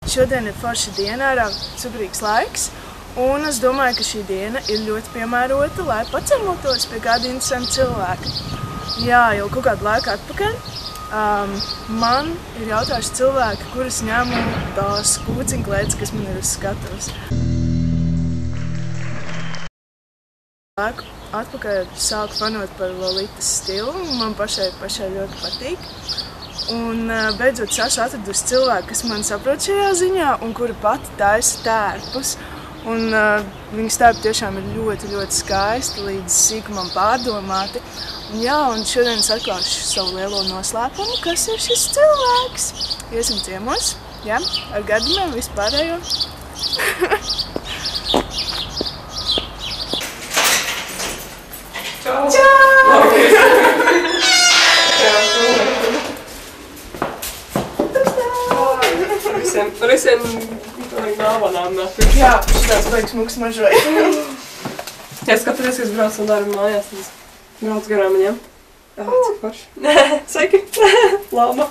šodien ir forša diena, ārā superīgs laiks. Un es domāju, ka šī diena ir ļoti piemērota, lai pacemotos pie kāda interesanta cilvēka. Jā, jau kaut kādu laiku atpakaļ man ir jautājuši cilvēki, kurus ņemu tās kūciņklētas, kas man ir uz skatuves. Atpakaļ sāku fanot par Lolitas stilu, un man pašai ļoti patīk. Un beidzot sašu atradusi cilvēku, kas man saprot šajā ziņā un kura pati taisa tērpus. Un viņas tērpi tiešām ir ļoti, ļoti skaisti, līdz sīkumam pārdomāti. Un jā, un šodien es atklāšu savu lielo noslēpumu, kas ir šis cilvēks. Iesim ciemos, jā, ar gadījumiem vispārējo. Čau! Čau! Ar visiem dāvanām nāk. Jā, šitās baigs muks mažoja. Es katru reizi, kad braucu no darba mājās, tad braucu garām viņam. Cik forši. Sveiki! Lama!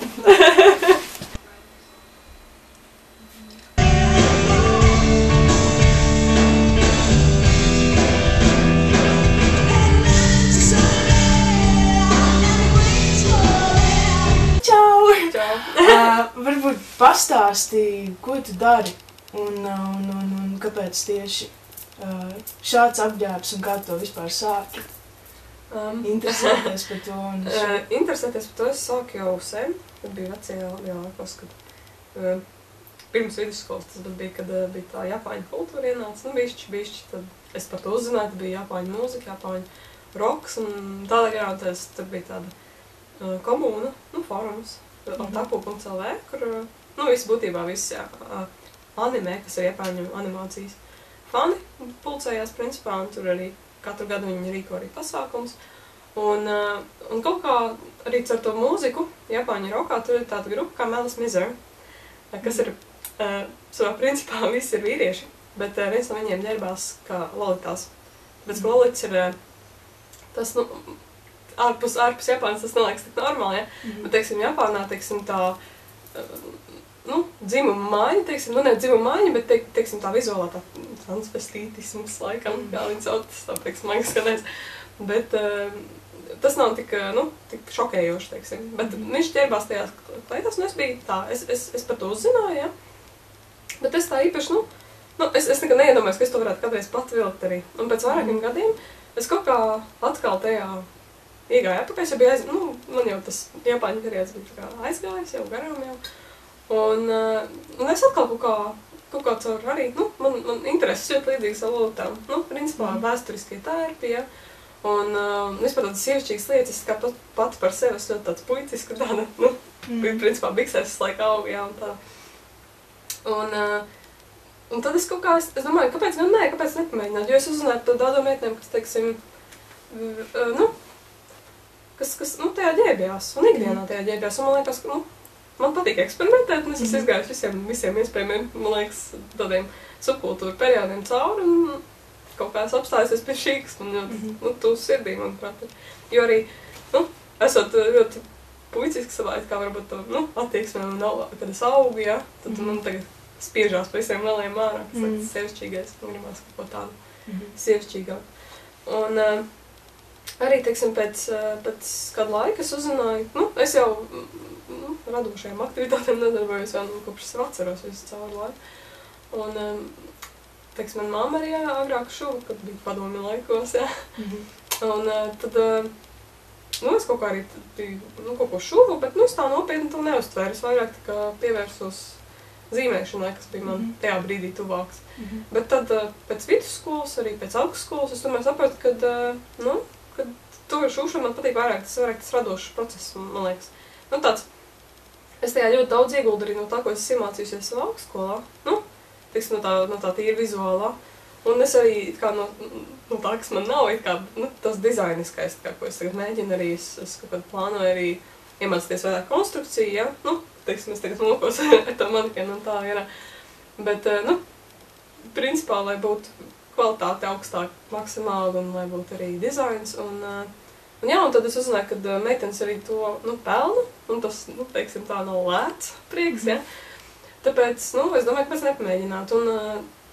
Varbūt pastāstīji, ko tu dari un kāpēc tieši šāds apģērbs un kā tu to vispār sāki? Interesēties par to un Interesēties par to es sāku jau sen, kad biju vecajā laikos, kad pirms vidusskolas tas bija, kad bija tā Japāņu kultūra ienāca, bišķi, tad es par to uzzināju, tad bija Japāņu mūzika, Japāņu roks un tādā garā tad bija tāda komūna, fórums. Otaku.lv, kur, visi būtībā visi anime, kas ir Japāņu animācijas fani, pulcējās principā, un tur arī katru gadu viņi rīko arī pasākums. Un kaut kā arī ar to mūziku Japāņu rokā tur ir tāda grupa kā Melis Mizer, kas ir, savā principā visi ir vīrieši, bet viens no viņiem ģērbās kā lolitās. Bet ka lolits ir tas, ārpus Japānas tas neliekas tik normāli, ja? Bet, teiksim, Japānā, teiksim, tā, dzimuma maiņa, teiksim, ne dzimuma maiņa, bet, teiksim, tā vizuālā tā transvestītisms, laikam, kā viņi sauc, tā, teiksim, laikam skanēs. Bet tas nav tik šokējoši, teiksim. Bet viņš ķērbās tajās kleitās, un es biju tā, es par to uzzināju, ja? Bet es tā īpaši, es nekad neiedomājos, ka es to varētu kādreiz pat vilkt arī. Un pēc vairākiem gadiem es kaut kā atkal tajā iegāju atpakaļ, ja bija man jau tas Japāņu periods bija aizgājis, jau garām jau. Un es atkal kaut kā caur arī, man intereses ļoti līdzīgas ar lolitām. Principā vēsturiskie tērpi, ja. Un vispār tādas sievišķīgas lietas, kā pati par sevi, es ļoti tāds puiciska tāda, principā biksēs laika augu, jā, un tā. Un tad es kaut kā, es domāju, kāpēc nepamēģināt, jo es uzzināju par tādām meitnēm, kas, teiksim, kas tajā ģērbjās, un ikdienā tajā ģērbjās, un man liekas, ka, man patīk eksperimentēt, un es esmu izgājusi visiem iespējamiem, man liekas, tādiem subkultūra periodiem cauri, un kaut kā es apstājusies pie šīkas, un tūs sirdī, manuprāt. Jo arī, esot ļoti puiciski savā, kā varbūt to, attieksmē, kad es augu, ja, tad man tagad spiežās pa visiem lieliem ārā, kas ir sievišķīgais, un gribās kaut ko tādu sievišķīgāku. Un arī, teiksim, pēc kāda laika es uzzināju, es jau radošajām aktivitātēm nedarbojos jau kopš es atceros visu cauru laiku. Un, teiksim, man mamma arī agrāk šuva, kad bija padomju laikos, jā. Un tad, es kaut kā arī biju, kaut ko šuvu, bet, es tā nopietni to neuztvēru. Es vairāk tā kā pievērsos zīmēšanai, kas bija man tajā brīdī tuvāks. Bet tad pēc vidusskolas, arī pēc augstskolas, es tomēr sapratu, kad to šūšana man patīk vairāk, tas vairāk tas radošs process, man liekas. Tāds, es tajā ļoti daudz ieguldu arī no tā, ko es iemācījusies savā augstskolā, teiksim, no tā tīri vizuālā. Un es arī, kā no tā, kas man nav, tas dizainiskais, ko es tagad mēģinu arī, es kaut kādu plānoju arī iemācīties vairāk konstrukciju, ja? Teiksim, es tagad mokos ar to manikenu un tā, jā. Bet, principā, lai būtu kvalitāte augstāk maksimāli un lai būtu arī dizains. Un tad es uzzināju, ka meitenes arī to pelna, un tas, teiksim, tā nav lēts prieks, ja. Tāpēc, es domāju, ka mēs nepamēģinātu. Un,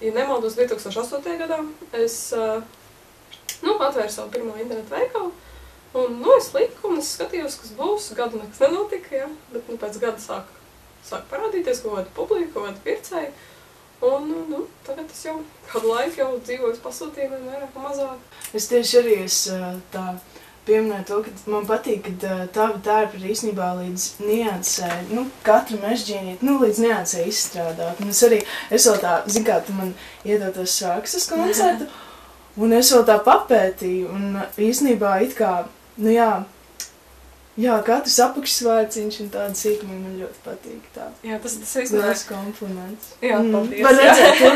ja nemaldos 2008. gadā, es, atvēru savu pirmo internetu veikalu. Un, es liku un es skatījos, kas būs. Gadu nekas nenotika, ja? Bet, pēc gada sāk parādīties kaut kāda publika, kaut kāda pircēja. Un, tagad es jau kādu laiku jau dzīvoju pasūtījumiem, vairāk un mazāk. Es tieši arī tā pieminēju to, ka man patīk, ka tavi tērpi ir īstenībā līdz niansē, katra mežģīnīt, līdz niansē izstrādāt. Un es vēl tā, zin kā, tu man iedod tos sāksas koncertu, un es vēl tā papētīju, un īstenībā it kā, jā, katrs apakšsvārciņš un tāda sīkuma man ļoti patīk tā. Jā, tas īstenībā. Tas kompliments. Jā, paldies. Var redzēt to,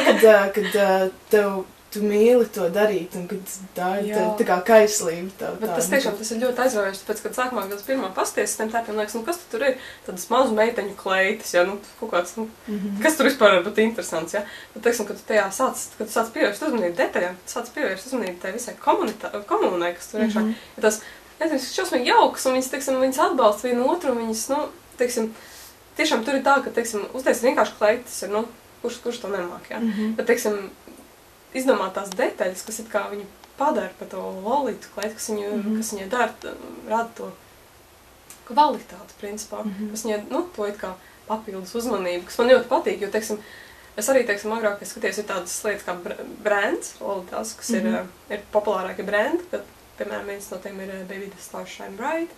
kad tu mīli to darīt, un kad tā ir tā kā kaislība. Bet tas tiešām tas ir ļoti aizraujoši, tāpēc, kad sākumā gadu pirmā pasties, tiem tērpiem liekas, kas tur ir? Tādas mazu meiteņu kleitas, ja, kaut kāds, kas tur vispār var būt interesants, ja? Bet, teiksim, kad tu tajā kad tu sāc pievērst uzmanību detaļām, tu sāc pievērst uzmanību tai visai komunai, kas tur iekšā. Ja tas, nezinu, šausmīgi jauks, un viņas atbalsta vienu otru, un viņas, tiešām tur ir tā, ka, uztaisīt vienkārši kleitas ir, kurš to nemāk, ja? Bet, izdomāt tās detaļas, kas it kā viņu padara par to lolītu kleitu, kas viņai dara, rada to kvalitāti, principā, kas viņai, to it kā papildus uzmanību, kas man ļoti patīk, jo, es arī, agrāk, es skatījos, ir tādas lietas kā brands, lolītās, kas ir populārākie brandi, kad, piemēram, viens no tiem ir Baby the Stars Shine Bright,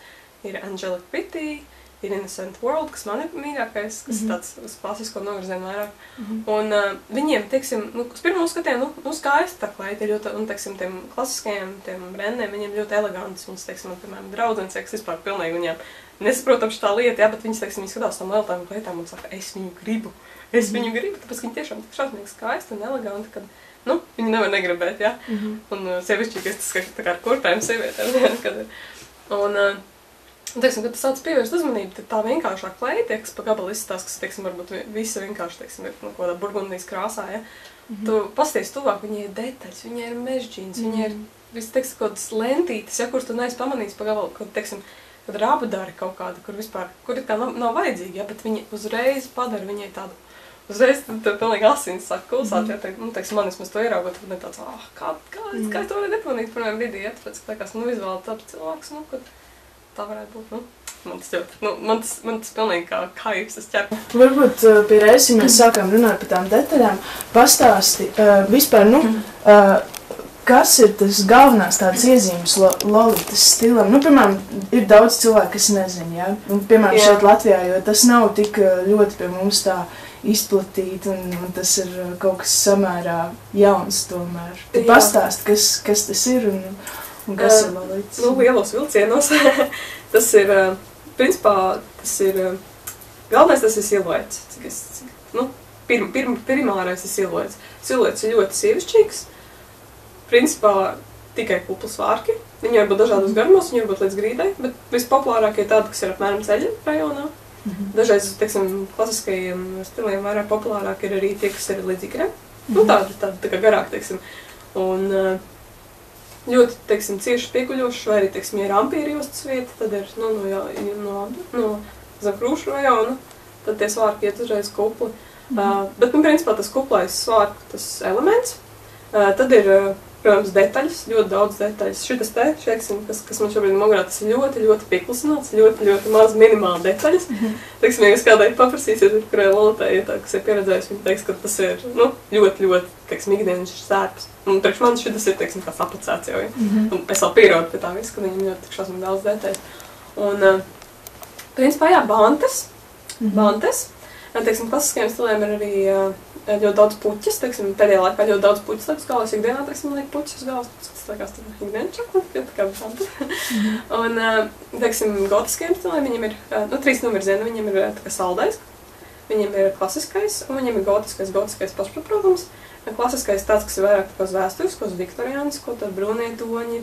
ir Angelic Pretty, ir Innocent World, kas man ir mīļākais, kas ir tāds uz klasisko novirzienu vairāk. Un viņiem, uz pirmo skatiem, skaisti tā kleita ir ļoti, un, tiem klasiskajiem tiem brandiem, viņiem ļoti elegantas. Viņas, piemēram, draudzenes, kas vispār pilnīgi viņiem nesaprotam šitā lieta, bet viņas, viņi skatās tam lieltām kleitām un saka, es viņu gribu, tāpēc viņi tiešām tik šausmīgi skaisti un eleganti, kad, viņi nevar negribēt, ja? Un sievišķīgais tas, ka tā kā ar kurpēm sievietēm, kad ir. Un, kad tu sāc pievērst uzmanību, tad tā vienkāršā kleita, kas pa gabalu izstās, kas, varbūt visa vienkārši, ir kaut kādā burgundijas krāsā, ja? Tu pasties tuvāk, viņai ir detaļas, viņai ir mežģīns, viņai ir, kaut kādas lentītes, ja, kuras tu neesi pamanījis pa gabalu, kad ir abadari kaut kāda, kur ir kā nav vajadzīgi, ja, bet viņi uzreiz padara viņai tādu, uzreiz tad pilnīgi asins sāk kulsāt, ja, man vismaz to ieraugot, tad ne tāds, kā to var nepamanīt pirmajā brīdī, ja, tāpēc, ka izvēlēt tāds cilvēks, kad tā varētu būt, man tas pilnīgi kā kaifs, es ķeru. Varbūt pie reizes, ja mēs sākām runāt par tām detaļām, pastāsti vispār, kas ir tas galvenās tādas iezīmes lolitas stilam? Piemēram, ir daudz cilvēku, kas nezin, ja? Piemēram, šeit Latvijā, jo tas nav tik ļoti pie mums tā izplatīt, un tas ir kaut kas samērā jauns tomēr. Tu pastāsti, kas tas ir un kas ir lolitas? Lielos vilcienos. Tas ir, principā, galvenais tas ir siluets. Primārais ir siluets. Siluets ir ļoti sievišķīgs. Principā, tikai kuplas vārki. Viņi var būt dažādos garumos, viņi var būt līdz grīdai, bet vispopulārākie tādi, kas ir apmēram ceļa rajonā. Dažreiz, klasiskajiem stiliem vairāk populārāk ir arī tie, kas ir līdz ikrēm. Tādi tā kā garāk, Un ļoti, cieši piekuļoši, vai arī, ja ir ampīri jostas vieta, tad ir, no Zakrūšu rajona, tad tie svārki iet uzreiz kupli. Bet, principā, tas kuplais svārku, tas elements, tad ir, protams, detaļas, ļoti daudz detaļas. Šitas te, kas man šobrīd mugurā, tas ir ļoti, ļoti pieklusināts, ļoti, ļoti maz minimāli detaļas. Ja jūs kādai paprasīsiet, kurai lolitai, kas ir pieredzējis, viņi teiks, ka tas ir, ļoti, ļoti, ikdienas sērps. Un priekš man šitas ir, kāds aplicēts jau, ja. Un es vēl pierodu pie tā visu, ka viņam ļoti šausmīgi daudz detaļas. Un, principā, jā, bantes. Klasiskajiem stiliem ir arī ļoti daudz puķis, pēdējā laikā ļoti daudz puķis liekas galvas, ikdienā, liek puķis uz galvas, tas liekas ikdienas čakli, tā kā bantes. Un, gotiskajiem stiliem viņiem ir, 3 novirzieni, viņiem ir tā kā saldais, viņiem ir klasiskais, un viņiem ir gotiskais pašpaprotams. Klasiskais tāds, kas ir vairāk uz vēsturiskos, viktoriānisko, tad brūnie toņi,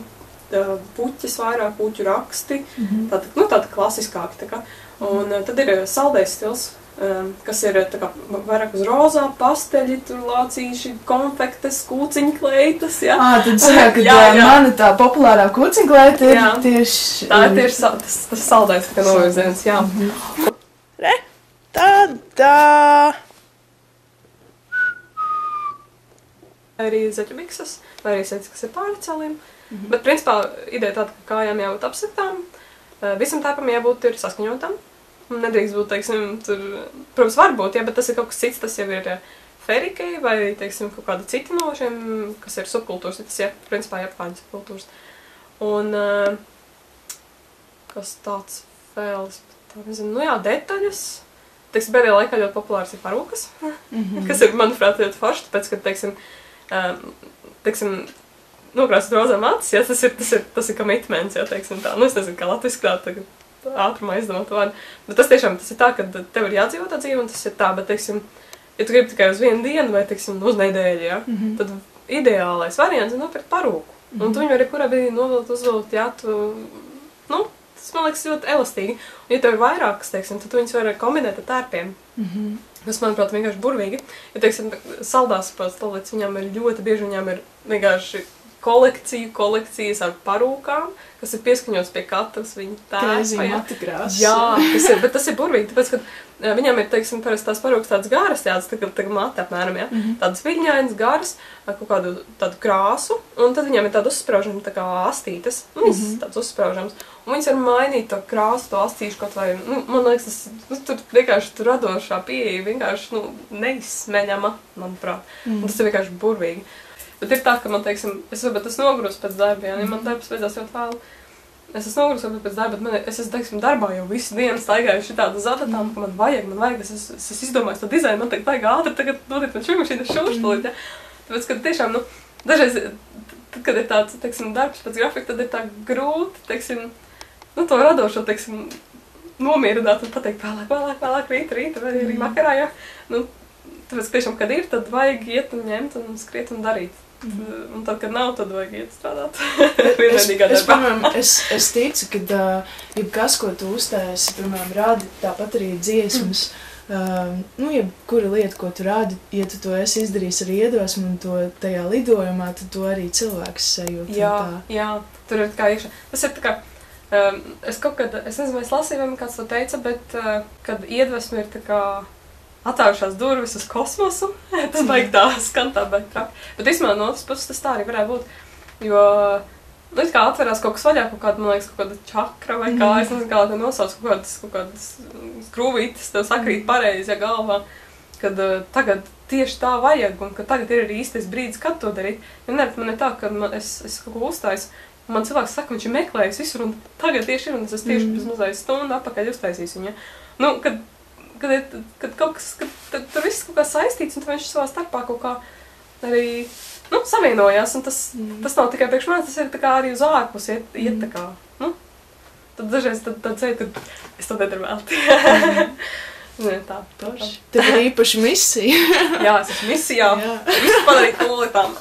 puķis vairāk, puķu raksti, tāda klasiskāki, tā kā. Un tad ir saldais stils, kas ir tā kā vairāk uz rozā, pasteļi, tur lācīši, konfektes, kūciņkleitas, ja. Tad sanāk, ka mana tā populārā kūciņkleita ir tieši... Tā ir tieši tas saldais, tā kā novirziens, jā. Re, tādā! arī zeķubiksas, vai arī secis, kas ir pāri celiem. Bet, principā, ideja tāda, ka kājām jābūt apsiktām, visam tēpam jābūt ir saskaņotam. Nedrīkst būt, teiksim, tur, protams, var būt, ja, bet tas ir kaut kas cits, tas jau ir ferikai vai, teiksim, kaut kāda citi no šiem, kas ir subkultūras, tas ir, principā, japāņu subkultūras. Un, kas tāds vēl, tā nezinu, nu jā, detaļas. Teiksim, pēdējā laikā ļoti populārs ir parūkas, kas ir, manuprāt, ļoti forši, tāpēc, ka, teiksim, nokrāsot rozām acis, ja, tas ir commitments, ja, teiksim tā. Nu, es nezinu, kā latviski tā tagad ātrumā izdomāt vārdu. Bet tas tiešām, tas ir tā, ka tev ir jādzīvo tā dzīve, un tas ir tā, bet, teiksim, ja tu gribi tikai uz vienu dienu vai, teiksim, uz nedēļu, ja, tad ideālais variants ir nopirkt parūku. Un tu viņu arī kurā brīdī novilkt, uzvilkt, ja, tu, nu, tas, man liekas, ļoti elastīgi. Un, ja tev ir vairākas, teiksim, tad tu viņus var kombinēt ar tērpiem. Tas, manuprāt, vienkārši burvīgi. Ja, teiksim, saldās stolītes, viņām ir ļoti bieži, viņām ir vienkārši kolekcijas ar parūkām, kas ir pieskaņots pie katras viņa tērpa. Jā, bet tas ir burvīgi, tāpēc, ka viņām ir, teiksim, parasti tās parūkas tādas garas, tā kā mati apmēram, ja? Tādas viļņainas, garas, kaut kādu tādu krāsu, un tad viņām ir tāda uzspraužama, tā kā astītes, tāds uzspraužams. Un viņas var mainīt to krāsu, to astīšu kaut vai, nu, man liekas, tas, tur vienkārši tur radošā pieeja, vienkārši, nu, neizsmeļama, manuprāt. Un tas ir vienkārši burvīgi. Bet ir tā, ka man, teiksim, es nogurus pēc darba, ja man darbs beidzās ļoti vēlu. Es esmu nogurus pēc darba, bet es esmu, teiksim, darbā jau visu dienu staigājuši tādu zadatām, ka man vajag, es izdomāju to dizainu, man tagad vajag ātri, tagad dodiet man šūmašīnu šūštulīt, ja. Tāpēc, ka tiešām, nu, dažreiz, tad, kad ir tāds, teiksim, darbs pēc grafika, tad ir tā grūti, teiksim, nu, to radošo, teiksim, nomierināt un pateikt vēlāk, rīta, vai arī vakarā, ja. Nu, tāpēc, tiešām, kad ir, tad vajag iet un ņemt un skriet un darīt. Un tad, kad nav, tad vajag iet strādāt. Es ticu, ka jebkas, ko tu uztaisi, piemēram, rādi, tāpat arī dziesmas, nu, jebkura lieta, ko tu rādi, ja tu to esi izdarījis ar iedvesmu un to tajā lidojumā, tad to arī cilvēks sajūt. Jā, tur ir kā iekšā. Tas ir tā kā, es kaut kad, es nezinu, vai es lasīju, vai man kāds to teica, bet kad iedvesma ir tā kā atvērušās durvis uz kosmosu, tas baigi tā skan tā baigi traki. Bet vismā no otras puses tas tā arī varētu būt, jo, nu, it kā atverās kaut kas vaļā, kaut kāda, man liekas, kaut kāda čakra vai kā, es nezinu, kā tā nosauc, kaut kādas skrūvītes, tev sakrīt pareizi, ja galvā, kad tagad tieši tā vajag, un ka tagad ir arī īstais brīdis, kad to darīt. Ja ne, man ir tā, ka es kaut ko uztaisu, un man cilvēks saka, viņš ir meklējis visur, un tagad tieši ir, un es tieši pēc mazais stundu apakaļ uztaisīšu viņu, ja. Nu, kad kaut kas, kad tur viss kaut kā saistīts, un viņš savā starpā kaut kā arī, nu, savienojās, un tas nav tikai priekš manis, tas ir tā kā arī uz ārpus, iet tā kā, nu, tad dažreiz tad ceļ, ka es to nedaru velti. Ne, tā. Tev ir īpaši misija. Jā, es esmu misijā. Visu padarīt nulitām.